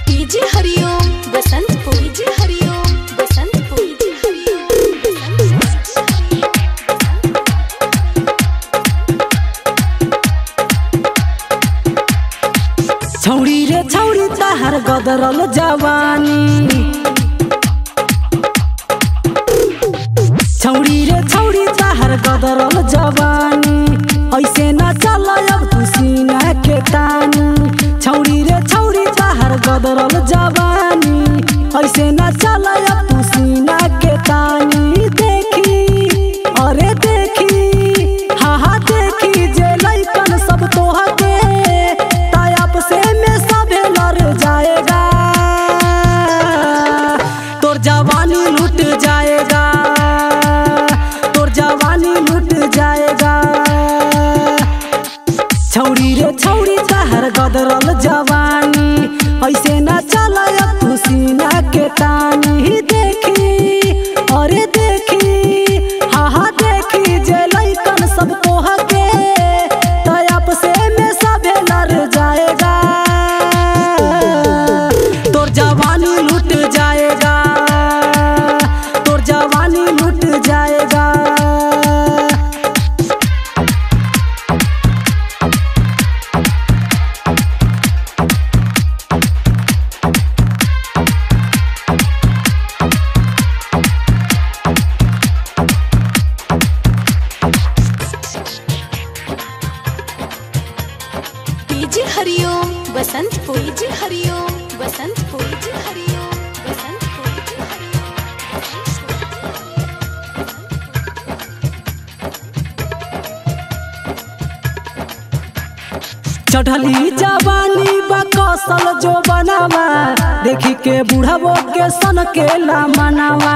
DJ हरिओम Basantpur, DJ हरिओम Basantpur, DJ हरिओम छौड़ी रे छौड़ी तहर गदरल जवानी, छौड़ी रे छौड़ी तहर गदरल जवानी, ऐसे न चल अब तू सीना के तानी। छौड़ी रे छौड़ी तहर गदरल जवानी, ऐसे न चल अब तू सीना के तानी। देखी अरे देखी हाँ हाँ देखी जे लइकन सब तोह के तायप से में सबे लड़ जाएगा, तोर जवानी लूट जाएगा, तोर जवानी लूट जाएगा। छौड़ी रे छौड़ी तहर गदरल जवानी, ऐसे न चल अब तू सीना के तानी। देखी अरे देखी हाँ हाँ देखी जे लइकन सब तोह के तायप से में सबे लड़ जाएगा, तोर जवानी लूट जाएगा, तोर जवानी लूट जाएगा। डीजे हरिओम बसंतपुर, डीजे हरिओम बसंतपुर, डीजे हरिओम बसंतपुर, डीजे चढ़ली जवानी बकसल जो बनावा, देखी के बुढ़ावो के सन के ला मनावा।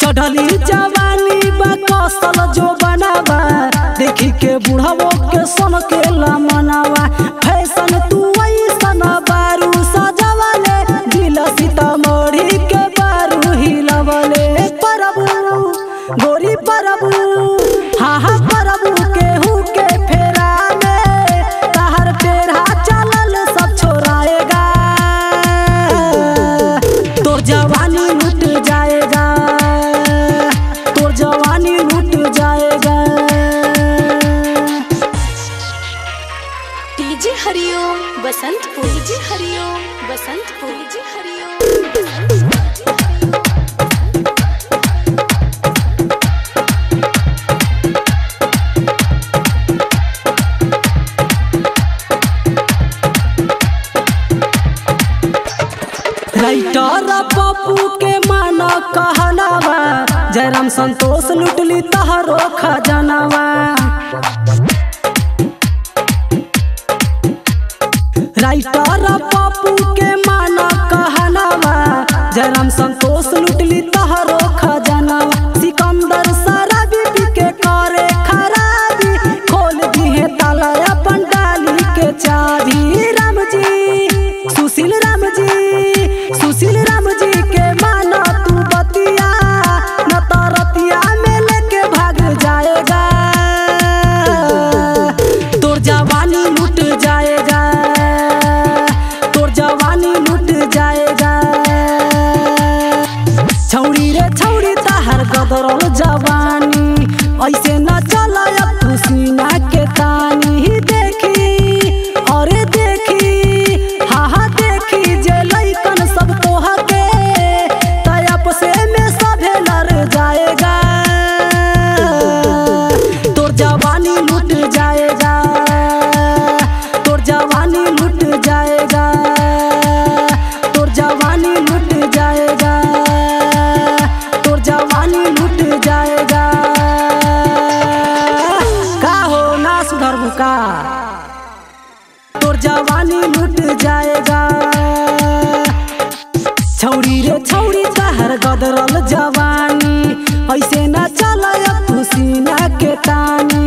चढ़ली जवानी बकसल जो बनावा, देखी के बुढ़ावो के सन के ला मनावा। फैशन तू ऐसन बारू सजवले, दिल सीतामढ़ी के बारू हिलवले। परबू गोरी परबू हाँ हाँ परबू केहू के फेरा में तहर टेढ़ा चलल सब छोड़ाएगा, तोर जवानी लूट जाएगा, तोर जवानी लूट जाएगा। डीजे हरिओम बसंतपुर, डीजे हरिओम बसंतपुर, डीजे हरिओम बसंतपुर। राइटर पप्पू के माना कहनावा, जयराम संतोष लुटली तहरो खजनावा। राइटर पप्पू के माना कहनावा, जयराम संतोष लुटली तहरो खजनावा। सिकंदर शराबी पी के करे खराबी, खोल दिहे ताला अपन डाली के चाबी। राम जी सुशील राम जी, सुशील राम जी के माना तू बतिया, न तो रतिया में लेके भाग जाएगा, तोर जवानी लूट जाएगा, तोर जवानी लूट जाएगा। छौड़ी रे छौड़ी तहर गदरल जवानी, ऐसे न चल अब तू सीना के तानी। देखी अरे देखी हाँ हाँ देखी जे लइकन सब तोह के तायप से में सभे लड़ जाएगा, तोर जवानी लूट जाएगा, तोर जवानी लूट जाएगा, तोर जवानी लूट जाएगा, तोर जवानी लूट जाएगा। का हो ना सुधरबू का, तोर जवानी लूट जाएगा। छौड़ी रे छौड़ी तहर गदरल जवानी, ऐसे न चल अब तू सीना के तानी।